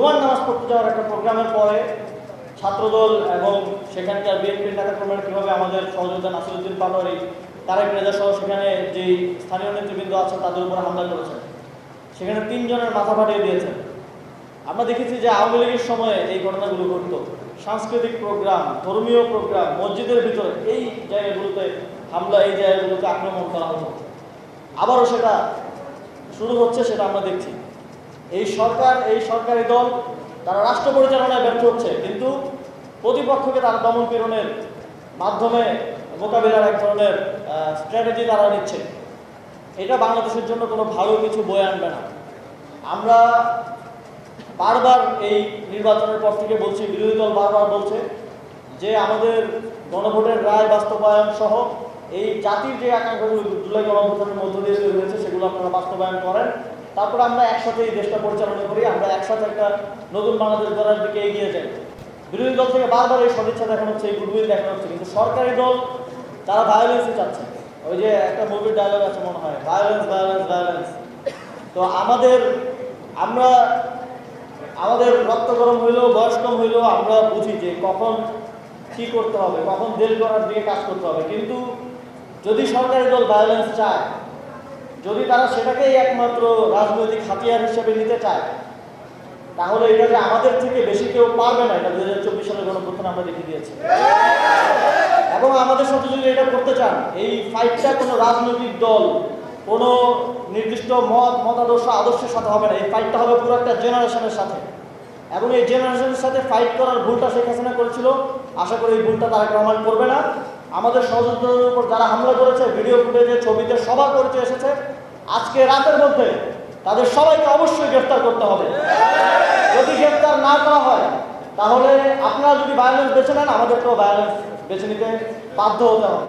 জুমার নামাজ পড়তে যাওয়ার একটা প্রোগ্রামের পরে ছাত্রদল এবং সেখানকার বিএনপির নেতাকর্মীরা কীভাবে আমাদের সহযোগিতা নাসিরউদ্দিন পাটোয়ারি, তারেক রেজা সহ সেখানে যেই স্থানীয় নেতৃবৃন্দ আছেন তাদের উপর হামলা করেছেন, সেখানে 3 জনের মাথা ফাটিয়ে দিয়েছেন। আমরা দেখেছি যে আওয়ামী লীগের সময়ে এই ঘটনাগুলো ঘটত। সাংস্কৃতিক প্রোগ্রাম, ধর্মীয় প্রোগ্রাম, মসজিদের ভিতরে এই জায়গাগুলোতে হামলা, এই জায়গাগুলোতে আক্রমণ করা হতো। আবারও সেটা শুরু হচ্ছে, সেটা আমরা দেখছি। এই সরকার, এই সরকারি দল তারা রাষ্ট্র পরিচালনায় ব্যর্থ হচ্ছে, কিন্তু প্রতিপক্ষকে তারা দমন পীড়নের মাধ্যমে মোকাবিলার এক ধরনের স্ট্র্যাটেজি তারা নিচ্ছে। এটা বাংলাদেশের জন্য কোনো ভালো কিছু বয়ে আনবে না। আমরা বারবার এই নির্বাচনের পর থেকে বলছি, বিরোধী দল বারবার বলছে যে আমাদের গণভোটের রায় বাস্তবায়ন সহ এই জাতির যে আকাঙ্ক্ষাগুলো জুলাই গণঅভ্যুত্থানের মধ্য দিয়ে তৈরি হয়েছে সেগুলো আপনারা বাস্তবায়ন করেন, তারপরে আমরা একসাথে এই দেশটা পরিচালনা করি, আমরা একসাথে একটা নতুন বাংলাদেশ গড়ার দিকে এগিয়ে যাই। বিরোধী দল থেকে বারবার এই সদিচ্ছা দেখানো হচ্ছে, এই গুডউইল দেখানো হচ্ছে, কিন্তু সরকারি দল তারা ভায়োলেন্সই চাচ্ছে। ওই যে একটা মুভির ডায়লগ আছে মনে হয়, ভায়োলেন্স ভায়োলেন্স ভায়োলেন্স। তো আমাদের রক্ত গরম হইলেও, বয়স কম হইলেও আমরা বুঝি যে কখন কী করতে হবে, কখন দেশ গড়ার দিকে কাজ করতে হবে। কিন্তু যদি সরকারি দল ভায়োলেন্স চায়, যদি তারা সেটাকেই একমাত্র রাজনৈতিক হাতিয়ার হিসেবে নিতে চায়, তাহলে এটা যে আমাদের থেকে বেশি কেউ পারবে না, এটা 2024 সালের গণঅভ্যুত্থানে আমরা দেখে দিয়েছি। এবং আমাদের সাথে যদি এটা করতে চান, এই ফাইটটা কোনো রাজনৈতিক দল, কোনো নির্দিষ্ট আদর্শের সাথে হবে না। এই ফাইটটা হবে পুরো একটা জেনারেশনের সাথে, এবং এই জেনারেশনের সাথে ফাইট করার ভুলটা শেখ হাসিনা করেছিল। আশা করি এই ভুলটা তারা প্রমাণ করবে না। আমাদের সহযোদ্ধাদের উপর যারা হামলা করেছে, ভিডিও ফুটেজে, ছবিতে সবার পরিচয় এসেছে, আজকে রাতের মধ্যে তাদের সবাইকে অবশ্যই গ্রেফতার করতে হবে। যদি গ্রেফতার না করা হয়, তাহলে আপনারা যদি ভায়োলেন্স বেছে নেন, আমাদেরকেও ভায়োলেন্স বেছে নিতে বাধ্য হতে হবে।